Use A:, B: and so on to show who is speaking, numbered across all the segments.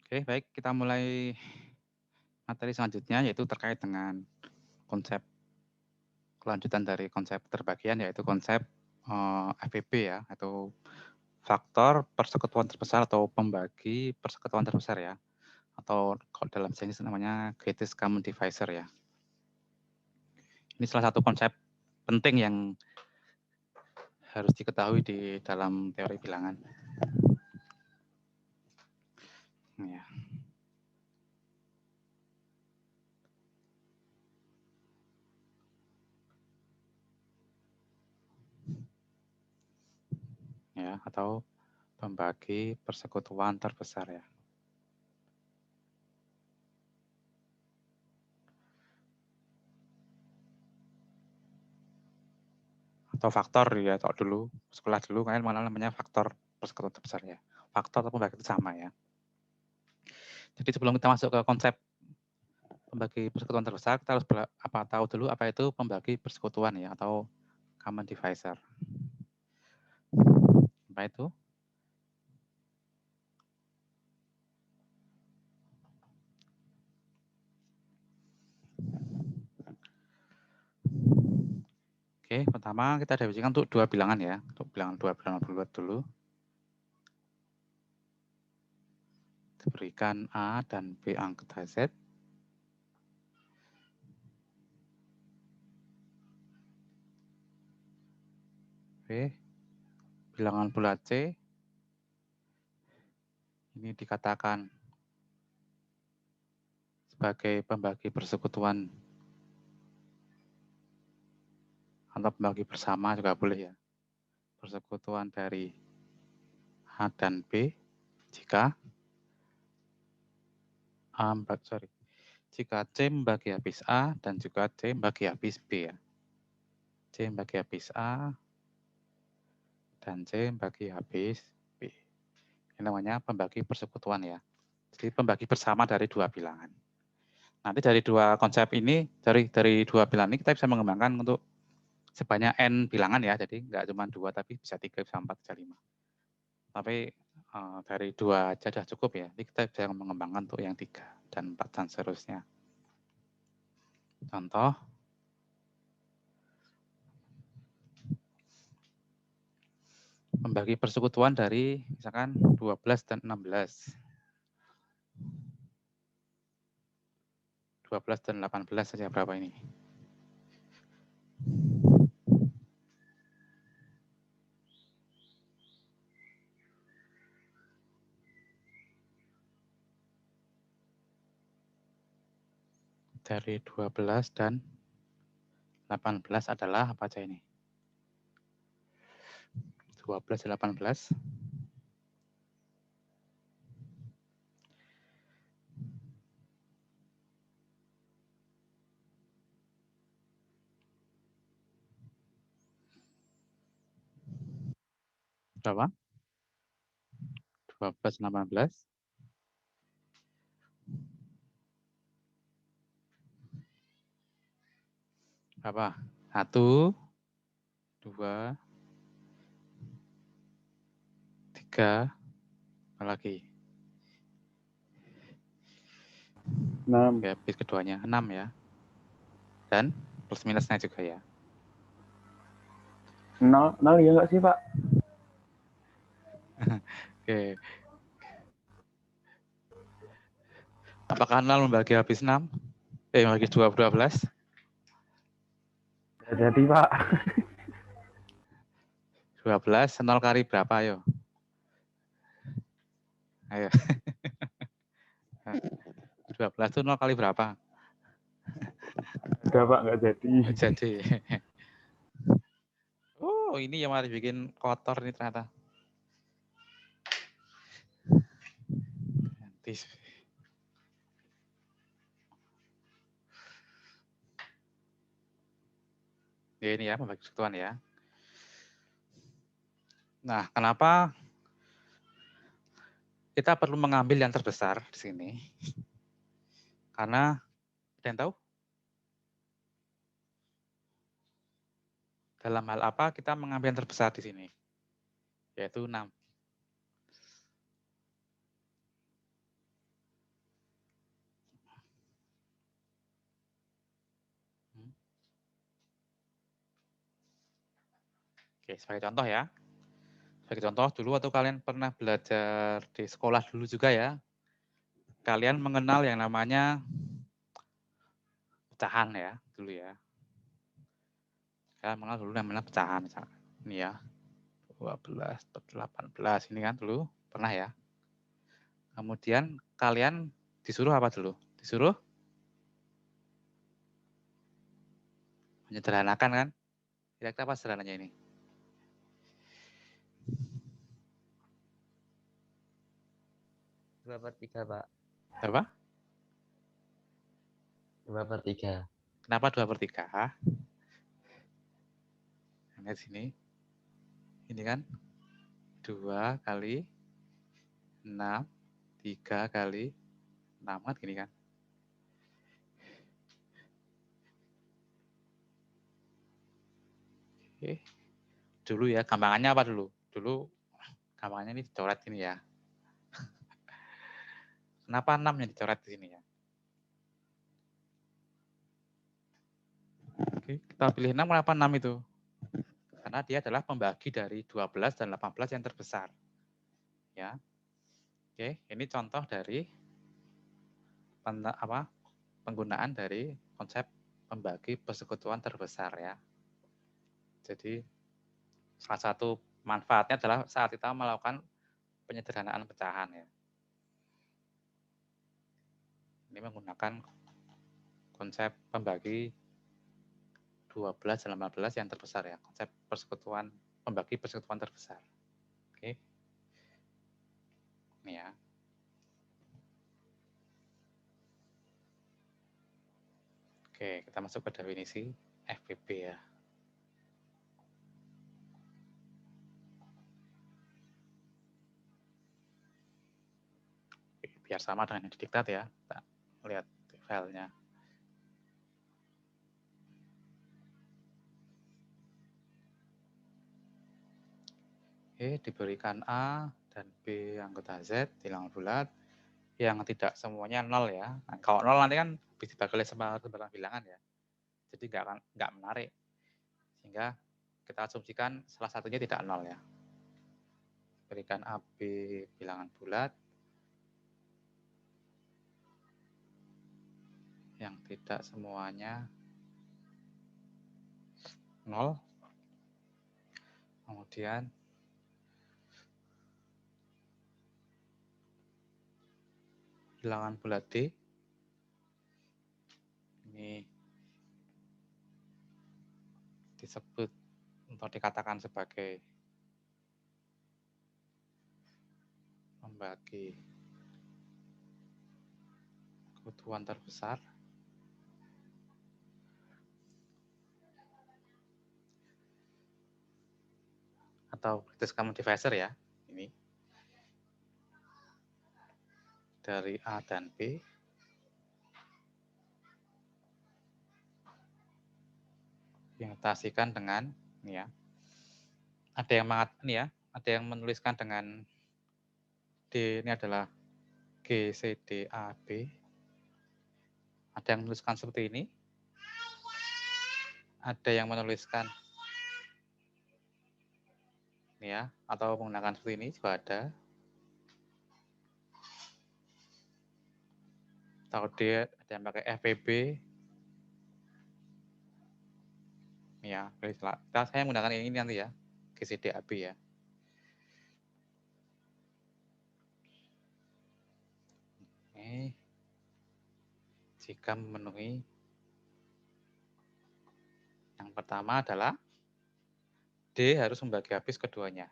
A: Oke, baik, kita mulai materi selanjutnya, yaitu terkait dengan konsep kelanjutan dari konsep terbagian, yaitu konsep FPB ya, atau faktor persekutuan terbesar atau pembagi persekutuan terbesar ya, atau kalau dalam sains namanya greatest common divisor ya. Ini salah satu konsep penting yang harus diketahui di dalam teori bilangan. Ya. Ya, atau pembagi persekutuan terbesar ya. Atau faktor ya, kalau dulu sekolah dulu kalian mengenal namanya faktor persekutuan terbesar ya. Faktor atau pembagi itu sama ya. Jadi sebelum kita masuk ke konsep pembagi persekutuan terbesar, kita harus tahu dulu apa itu pembagi persekutuan ya, atau common divisor. Apa itu? Oke, pertama kita definisikan untuk dua bilangan ya, untuk bilangan dua bilangan bulat dulu. Diberikan A dan B angka Z. B, bilangan bulat C, ini dikatakan sebagai pembagi persekutuan atau pembagi bersama juga boleh ya. Persekutuan dari A dan B jika jika C membagi habis A dan juga C membagi habis B ya. C membagi habis A dan C membagi habis B. Ini namanya pembagi persekutuan ya. Jadi pembagi bersama dari dua bilangan. Nanti dari dua konsep ini, dari dua bilangan ini kita bisa mengembangkan untuk sebanyak N bilangan ya. Jadi nggak cuma dua, tapi bisa 3, bisa 4, bisa 5. Tapi dari dua aja sudah cukup ya. Jadi kita bisa mengembangkan untuk yang 3 dan 4 dan seterusnya. Contoh, membagi persekutuan dari misalkan 12 dan 16. 12 dan 18 saja berapa ini? Dari 12 dan 18 adalah apa aja ini? 12 dan 18. Berapa? 12 dan 18. Berapa? 1, 2, 3, apa lagi?
B: 6.
A: Ya, bit keduanya 6 ya. Dan plus minusnya juga ya.
B: 0 ya nggak sih, Pak?
A: Oke. Apakah 0 membagi habis 6? Membagi 12?
B: Jadi, Pak.
A: 12, 0 kali berapa ayo? Ayo. 12 itu 0 kali berapa?
B: Udah, Pak, nggak jadi.
A: Jadi. Oh, ini yang mari bikin kotor nih ternyata. Ganti. Ya, ini ya, pembagi persekutuan ya. Nah, kenapa kita perlu mengambil yang terbesar di sini? Karena, ada yang tahu? Dalam hal apa kita mengambil yang terbesar di sini? Yaitu 6. Oke, sebagai contoh ya. Sebagai contoh, dulu waktu kalian pernah belajar di sekolah dulu juga ya, kalian mengenal yang namanya pecahan ya, dulu ya. Kalian mengenal dulu namanya pecahan, misalkan. Ini ya, 12, 18, ini kan dulu pernah ya. Kemudian kalian disuruh apa dulu? Disuruh menyederhanakan kan? Kira-kira apa sederhananya ini?
C: Dua per tiga, Pak.
A: Apa?
C: 2/3.
A: Kenapa 2/3? Nah, di sini. Ini kan 2 kali 6, 3 kali 6 kan gini kan. Oke. Dulu ya, gampangannya apa dulu? Dulu gampangannya ini dicoret ini ya. Kenapa 6 yang dicoret di sini ya? Oke, kita pilih 6, kenapa 6 itu? Karena dia adalah pembagi dari 12 dan 18 yang terbesar. Ya. Oke, ini contoh dari penggunaan dari konsep pembagi persekutuan terbesar ya. Jadi salah satu manfaatnya adalah saat kita melakukan penyederhanaan pecahan ya. Ini menggunakan konsep pembagi 12 dan 18 yang terbesar ya, konsep persekutuan, pembagi persekutuan terbesar. Oke. Ini ya. Oke, kita masuk ke definisi FPB ya. Oke, biar sama dengan yang didiktat ya. Kita lihat filenya. Oke, diberikan A dan B anggota Z bilangan bulat yang tidak semuanya 0 ya. Nah, kalau 0 nanti kan bisa dibagi oleh sembarang bilangan ya. Jadi nggak menarik. Sehingga kita asumsikan salah satunya tidak 0 ya. Berikan AB bilangan bulat yang tidak semuanya 0. Kemudian bilangan bulat D ini disebut atau dikatakan sebagai membagi kebutuhan terbesar atau greatest common divisor ya. Ini dari A dan B yang ditasikan dengan ini ya. Ada yang ada yang menuliskan dengan D ini adalah GCDAB. Ada yang menuliskan seperti ini. Ada yang menuliskan ini ya, atau menggunakan seperti ini juga ada. Atau D ada yang pakai FPB. Ya, saya menggunakan ini nanti ya, GCDAB ya. Ini jika memenuhi yang pertama adalah D harus membagi habis keduanya.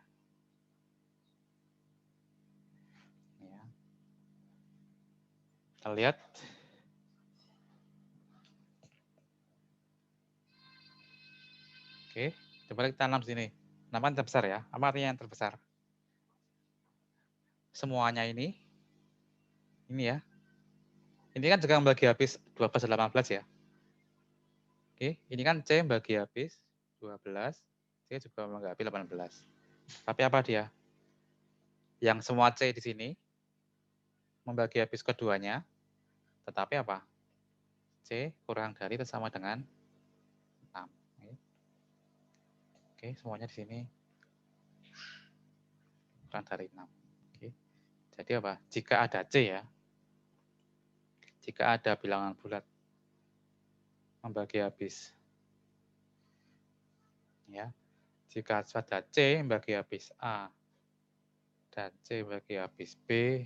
A: Ya. Kita lihat. Oke, coba kita tanam sini. Nama yang terbesar ya. Apa artinya yang terbesar? Semuanya ini ya. Ini kan juga membagi habis 12 dan 18 ya. Oke, ini kan C membagi habis 12, C juga membagi habis 18. Tapi apa dia? Yang semua C di sini membagi habis keduanya, tetapi apa? C kurang dari atau sama dengan 6. Oke, semuanya di sini kurang dari 6. Oke. Jadi apa? Jika ada C ya, jika ada bilangan bulat membagi habis, ya, jika ada C membagi habis A dan C membagi habis B,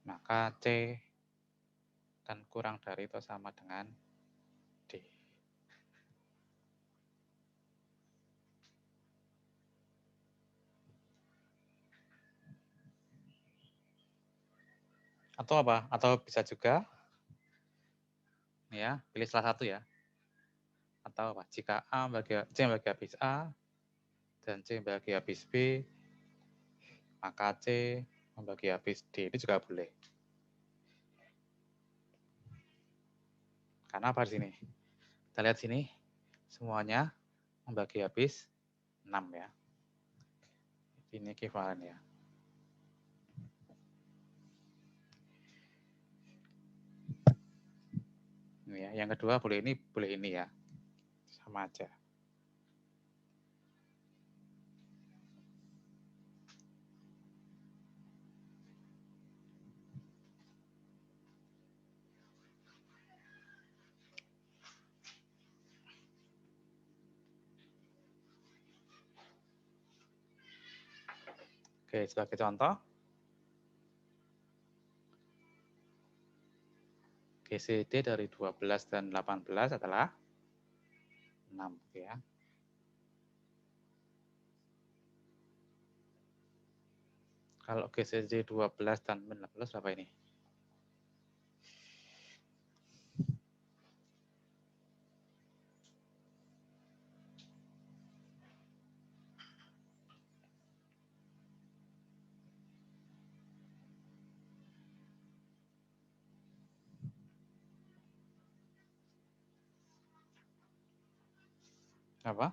A: maka C dan kurang dari atau sama dengan D. Atau apa? Atau bisa juga, ya, pilih salah satu ya. Atau apa? Jika C membagi habis A dan C membagi habis B, maka C membagi habis D. Ini juga boleh. Karena apa di sini? Kita lihat sini, semuanya membagi habis 6 ya. Ini ekuivalen ya. Ini ya. Yang kedua boleh ini ya. Sama aja. Oke, sebagai contoh, GCD dari 12 dan 18 adalah 6 ya. Kalau GCD 12 dan 19 berapa ini? Apa?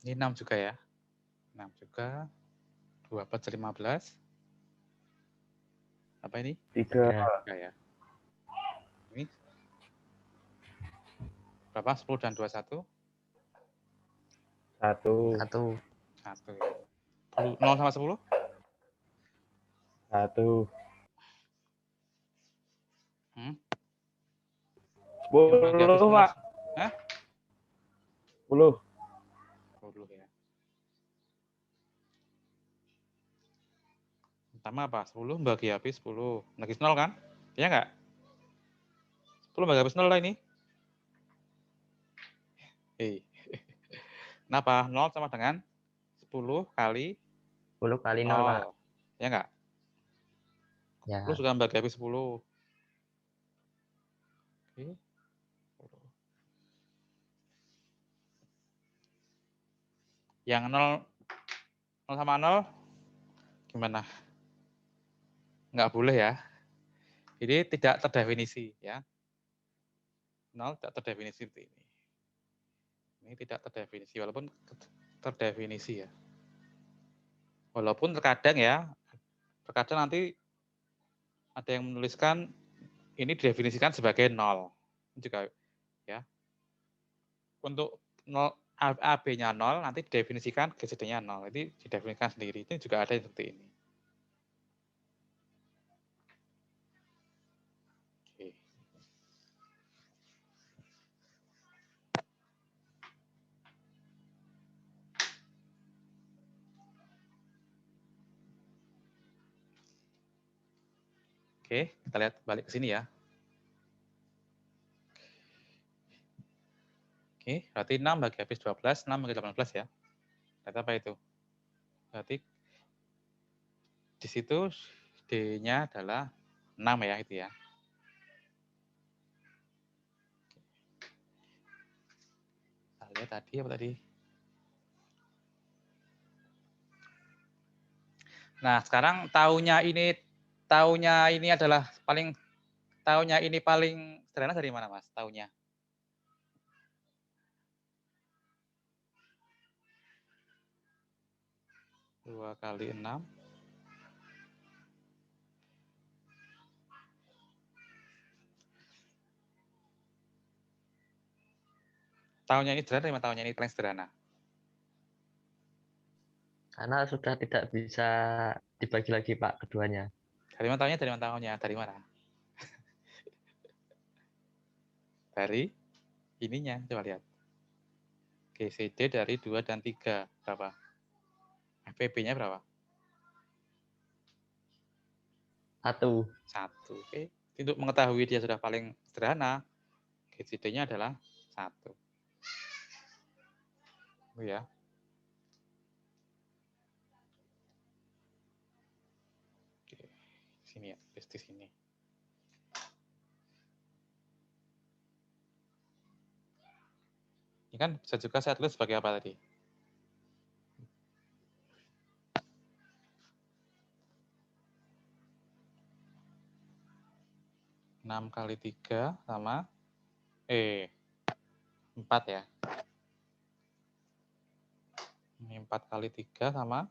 A: Ini 6 juga ya. 6 juga. 2 per 15. Apa ini?
B: 3.
A: 3 ya. Ini berapa? 10 dan 21?
B: 1.
C: 1.
A: 1 ya. 0 sama 10?
B: 1.
A: Hmm?
B: 10, Pak.
A: Hah?
B: 10.
A: 10 ya. Pertama apa? 10 bagi habis 10. Lagi 0 kan? Iya enggak? 10 bagi habis 0 lah ini. Kenapa? 0 sama dengan 10 kali
C: 10 kali 0, Pak.
A: Ya enggak?
C: Ya.
A: 10 juga bagi habis 10. Oke. Yang 0 sama 0 gimana? Enggak boleh ya. Ini tidak terdefinisi ya. 0 tidak terdefinisi seperti ini. Ini tidak terdefinisi walaupun terdefinisi ya. Walaupun terkadang ya, terkadang nanti ada yang menuliskan ini didefinisikan sebagai 0. Ini juga ya. Untuk 0 AB-nya 0 nanti didefinisikan GCD-nya 0. Ini didefinisikan sendiri. Ini juga ada seperti ini. Oke. Oke, kita lihat balik ke sini ya. Oke, berarti 6 bagi habis 12, 6 bagi 18 ya. Lihat apa itu? Berarti di situ D-nya adalah 6 ya, itu ya. Kita lihat tadi apa tadi? Nah, sekarang tahunnya ini adalah tahunnya ini paling sederhana dari mana, Mas? Tahunnya? Dua kali 6. Tahunnya ini sederhana dari mana? Tahunnya ini paling sederhana.
C: Karena sudah tidak bisa dibagi lagi Pak keduanya.
A: Dari mana tahunnya? Dari mana tahunnya? Dari mana? Dari ininya, coba lihat. GCD dari 2 dan 3, berapa? FPB-nya berapa?
C: 1.
A: 1. Oke. Untuk mengetahui dia sudah paling sederhana, GCD-nya adalah 1. Oh ya. Oke. Sini ya, di sini. Ini kan bisa juga saya tulis sebagai apa tadi? Enam kali 3 sama 4 ya. Ini 4 kali 3 sama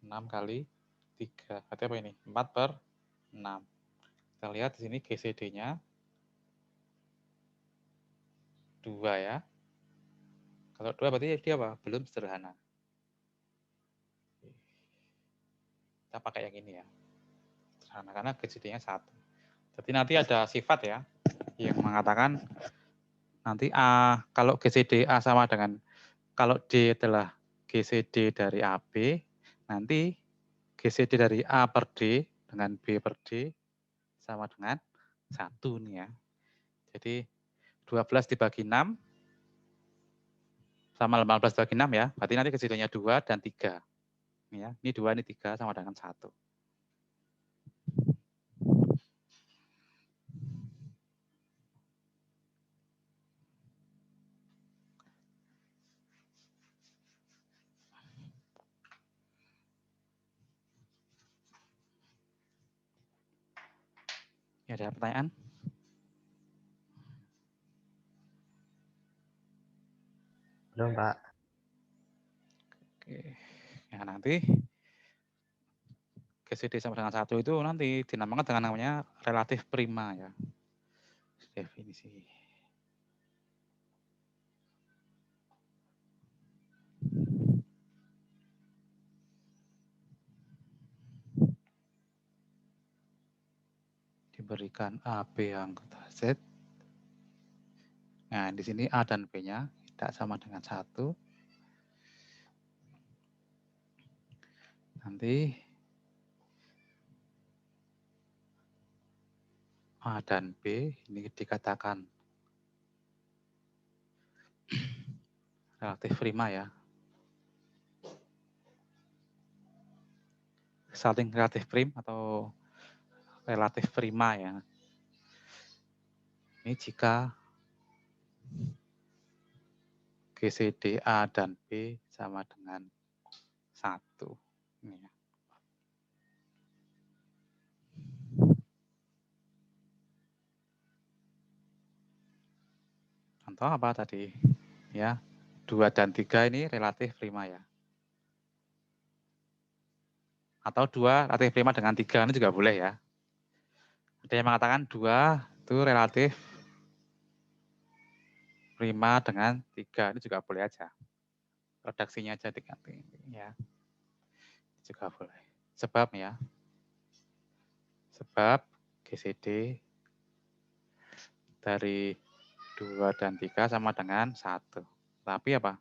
A: 6 kali 3. Berarti apa ini? 4 per 6. Kita lihat di sini GCD-nya 2 ya. Kalau 2 berarti dia apa? Belum sederhana. Kita pakai yang ini ya. Sederhana karena GCD-nya 1. Jadi nanti ada sifat ya yang mengatakan nanti A kalau GCD A sama dengan kalau D adalah GCD dari AB, nanti GCD dari A per D dengan B per D sama dengan 1 nih ya. Jadi 12 dibagi 6 sama 18 dibagi 6 ya. Berarti nanti GCD-nya 2 dan 3. Ini ya. Ini 2, ini 3 sama dengan 1. Ya, ada pertanyaan?
C: Belum Pak.
A: Oke. Ya nanti GCD sama dengan 1 itu nanti dinamakan dengan namanya relatif prima ya. Definisi. Diberikan A, B anggota Z. Nah, di sini A dan B-nya tidak sama dengan 1. Nanti A dan B ini dikatakan relatif prima ya. Saling relatif prim atau relatif prima ya. Ini jika GCD A dan B sama dengan 1. Ini ya. Contoh apa tadi? Ya, 2 dan 3 ini relatif prima ya. Atau 2 relatif prima dengan 3 ini juga boleh ya. Ada yang mengatakan 2 itu relatif prima dengan 3. Ini juga boleh aja. Redaksinya aja diganti. Ya. Juga boleh. Sebab ya. Sebab GCD dari 2 dan 3 sama dengan 1. Tapi apa?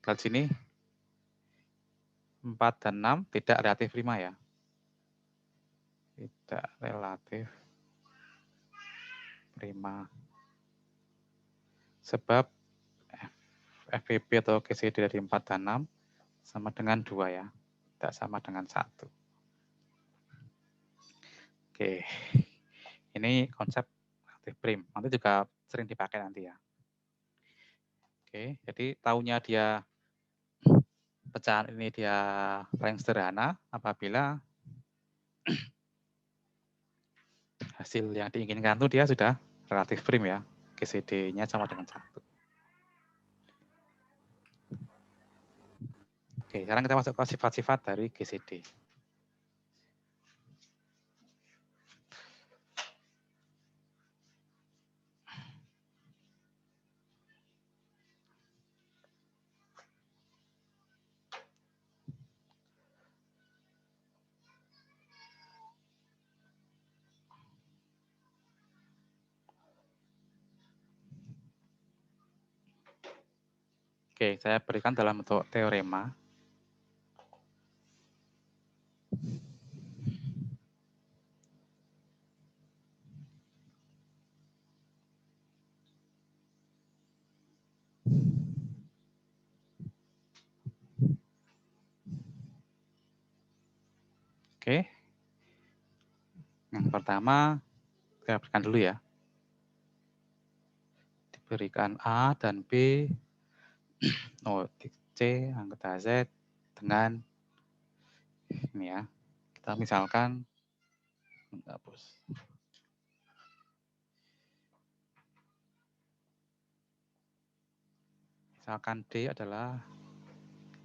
A: Lihat sini 4 dan 6 tidak relatif prima ya. Tidak relatif prima. Sebab FVP atau GCD dari 4 dan 6 sama dengan 2 ya. Tidak sama dengan 1. Oke. Ini konsep relatif prim. Nanti juga sering dipakai nanti ya. Oke, jadi tahunya dia pecahan ini dia paling sederhana apabila hasil yang diinginkan itu dia sudah relatif prim ya. GCD-nya sama dengan 1. Oke, sekarang kita masuk ke sifat-sifat dari GCD. Oke, saya berikan dalam bentuk teorema. Oke, yang pertama saya berikan dulu ya. Diberikan A dan B, C, anggota Z dengan ini ya. Kita misalkan menghapus. Misalkan D adalah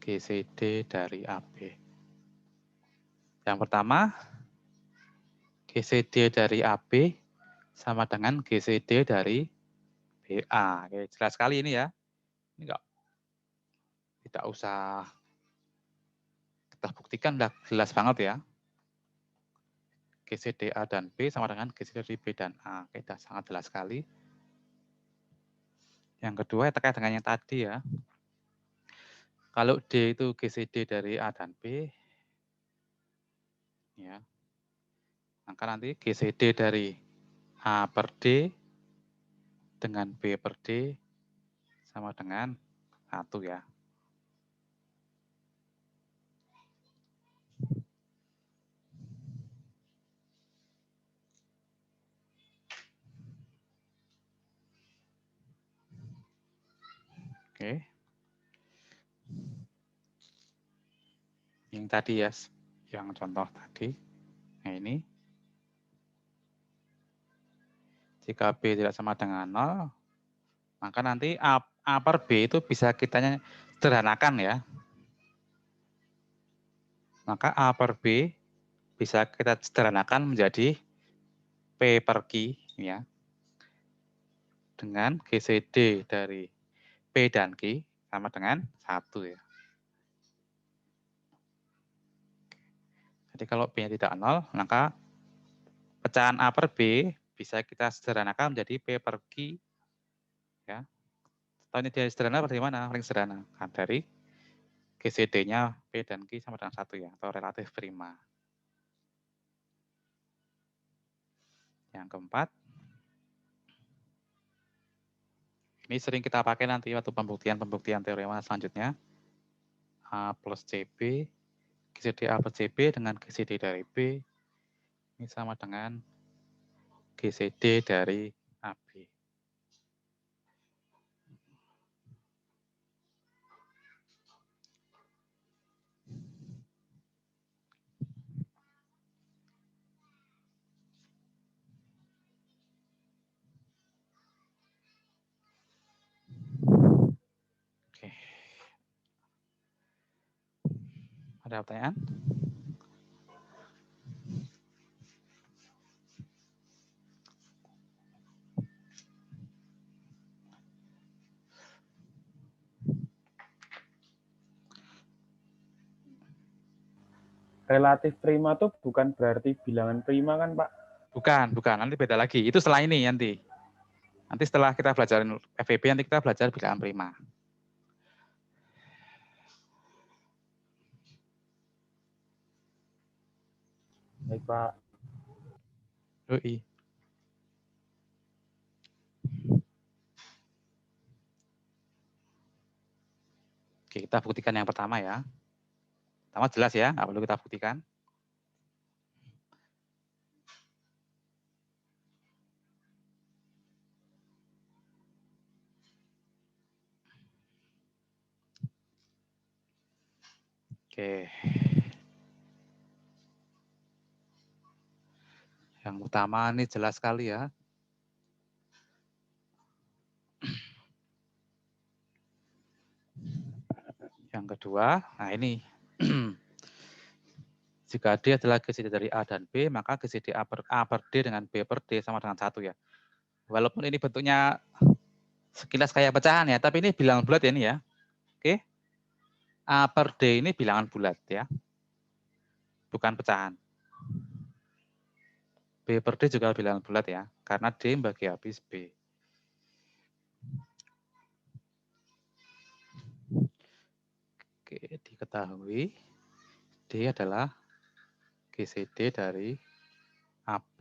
A: GCD dari AB. Yang pertama, GCD dari AB sama dengan GCD dari BA. Oke, jelas sekali ini ya. Ini enggak, tidak usah kita buktikan, udah jelas banget ya. GCD A dan B sama dengan GCD dari B dan A. Oke, sudah sangat jelas sekali. Yang kedua terkait dengan yang tadi ya. Kalau D itu GCD dari A dan B, ya, maka nanti GCD dari A per D dengan B per D sama dengan 1 ya. Oke. Yang tadi ya, yang contoh tadi. Nah ini. Jika B tidak sama dengan 0, maka nanti A per B itu bisa kita sederhanakan ya. Maka A per B bisa kita sederhanakan menjadi P per Q ya. Dengan GCD dari P dan Q sama dengan 1 ya. Jadi kalau B-nya tidak 0, maka pecahan A per B bisa kita sederhanakan menjadi P per Q. Ya. Tahu ini dia sederhana dari mana? Paling sederhana. Kan dari GCD-nya P dan Q sama dengan 1 ya, atau relatif prima. Yang keempat, ini sering kita pakai nanti waktu pembuktian teorema selanjutnya. A plus CB, GCD A plus CB dengan GCD dari B, ini sama dengan GCD dari AB. Oke. Ada pertanyaan?
B: relatif prima tuh bukan berarti bilangan prima kan, Pak?
A: Bukan. Nanti beda lagi. Itu setelah ini nanti. Nanti setelah kita belajar FEB, nanti kita belajar bilangan prima.
B: Baik, Pak.
A: Yoi. Oke, kita buktikan yang pertama ya. Pertama jelas ya, nggak perlu kita buktikan. Oke. Yang utama ini jelas sekali ya. Yang kedua, nah ini. Jika D adalah GCD dari A dan B, maka GCD A per D dengan B per D sama dengan 1 ya. Walaupun ini bentuknya sekilas kayak pecahan ya, tapi ini bilangan bulat ya ini ya. Oke. A per D ini bilangan bulat ya. Bukan pecahan. B per D juga bilangan bulat ya, karena D bagi habis B. Oke, diketahui D adalah GCD dari AB.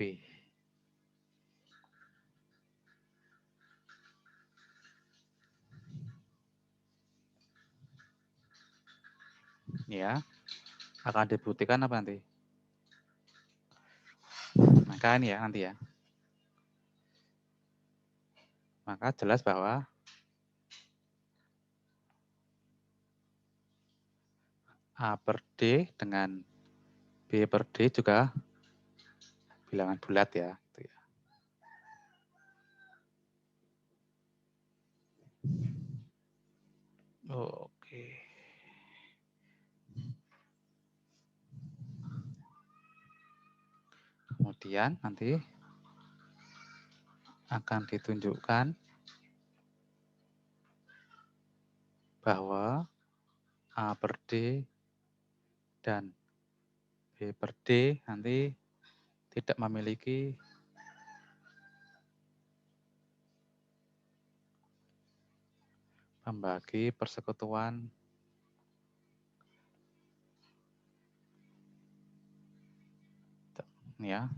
A: Ya, akan dibuktikan apa nanti? Maka ini ya nanti ya. Maka jelas bahwa A per D dengan B per D juga bilangan bulat ya. Oke. Kemudian nanti akan ditunjukkan bahwa A per D dan B per D nanti tidak memiliki pembagi persekutuan ya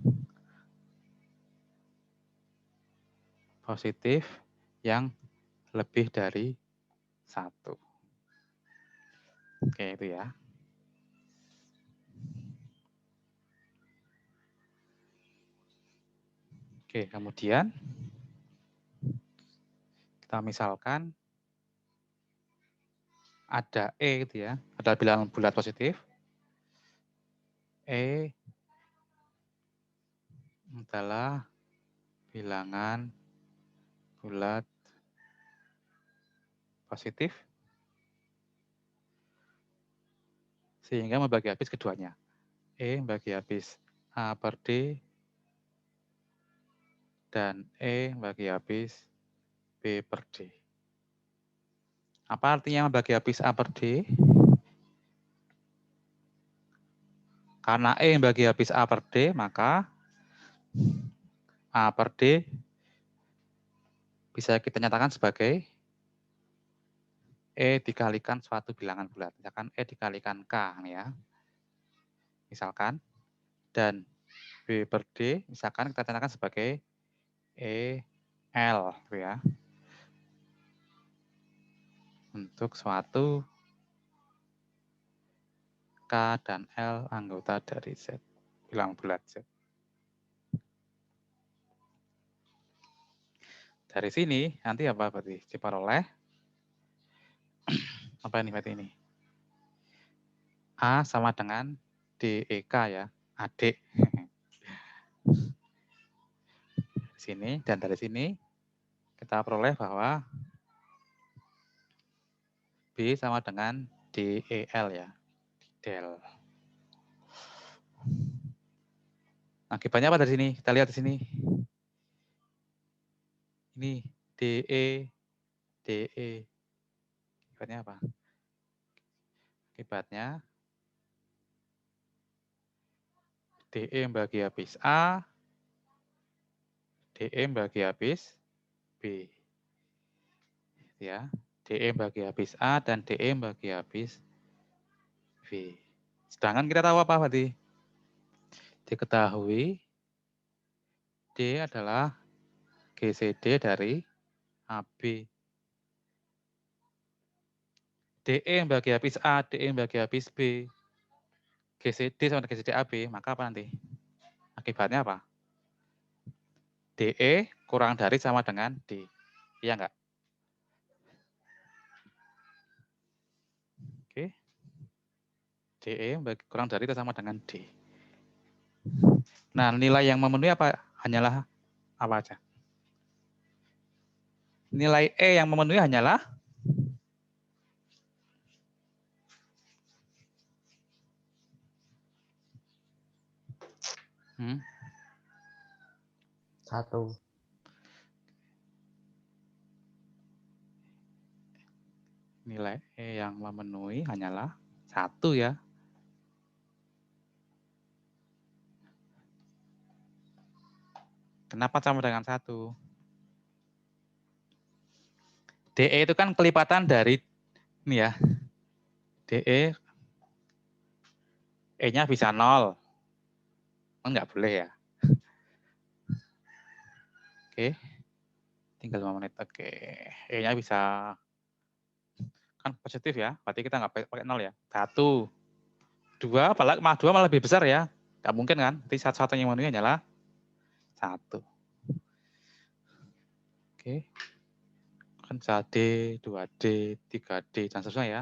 A: positif yang lebih dari 1. Oke, itu ya. Oke, kemudian kita misalkan ada E gitu ya, ada bilangan bulat positif. E adalah bilangan bulat positif sehingga membagi habis keduanya. E membagi habis A per D dan E membagi habis B per D. Apa artinya membagi habis A per D? Karena E membagi habis A per D, maka A per D bisa kita nyatakan sebagai E dikalikan suatu bilangan bulat. Misalkan E dikalikan K ya. Misalkan. Dan B per D misalkan kita nyatakan sebagai E L ya. Untuk suatu K dan L anggota dari Z. Bilangan bulat Z. Dari sini nanti apa berarti? Diperoleh apa ini berarti ini? A sama dengan DEK ya, adik. Sini dan dari sini kita peroleh bahwa B sama dengan DEL ya, del. Akibatnya apa dari sini? Kita lihat di sini. Ini DE, DE. Akibatnya apa? Akibatnya DE bagi habis A, DE bagi habis B. Ya, DE bagi habis A dan DE bagi habis B. Sedangkan kita tahu apa berarti? Diketahui D adalah GCD dari AB. DE bagi habis A, DE bagi habis B, GCD sama dengan GCD AB, maka apa nanti? Akibatnya apa? DE kurang dari sama dengan D. Iya enggak? Oke. DE kurang dari atau sama dengan D. Nah, nilai yang memenuhi apa? Hanyalah apa aja? Nilai E yang memenuhi hanyalah hmm,
C: 1.
A: nilai E yang memenuhi hanyalah 1 ya. Kenapa sama dengan 1? DE itu kan kelipatan dari ini ya. DE E-nya bisa 0. Enggak boleh ya. Oke. Tinggal 5 menit. Oke. E-nya bisa kan positif ya. Berarti kita nggak pakai 0 ya. 1, 2, malah 2 malah lebih besar ya. Nggak mungkin kan. Nanti satu-satunya yang memenuhi hanyalah 1. Oke. Kan 1D, 2D, 3D, dan seterusnya ya.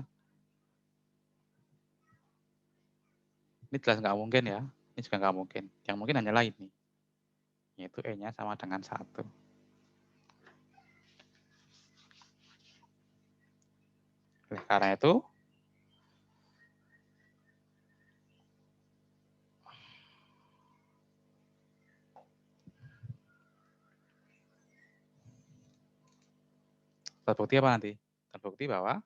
A: Ini jelas nggak mungkin ya. Ini juga nggak mungkin. Yang mungkin hanyalah ini. Yaitu E-nya sama dengan 1. Oleh karena itu, terbukti apa nanti? Terbukti bahwa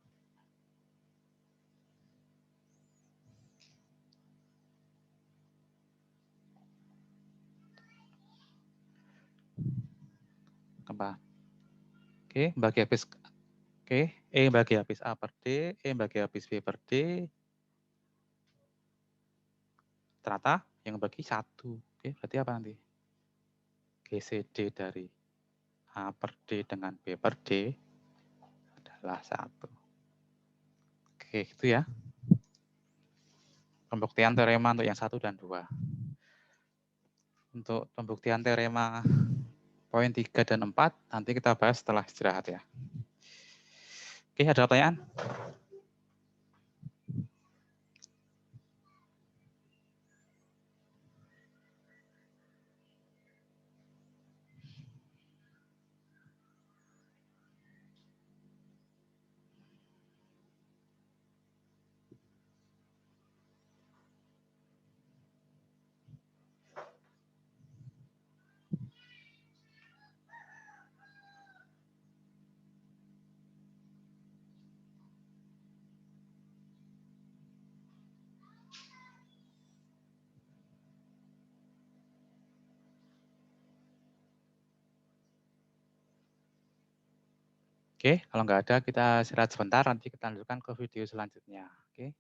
A: apa? Oke, bagi habis E bagi habis A per D, E bagi habis B per D, ternyata yang bagi 1. Oke, berarti apa nanti? GCD dari A per D dengan B per D adalah 1. Oke, itu ya. Pembuktian teorema untuk yang 1 dan 2. Untuk pembuktian teorema poin 3 dan 4 nanti kita bahas setelah istirahat ya. Oke, ada pertanyaan? Oke, kalau nggak ada kita istirahat sebentar, nanti kita lanjutkan ke video selanjutnya. Oke.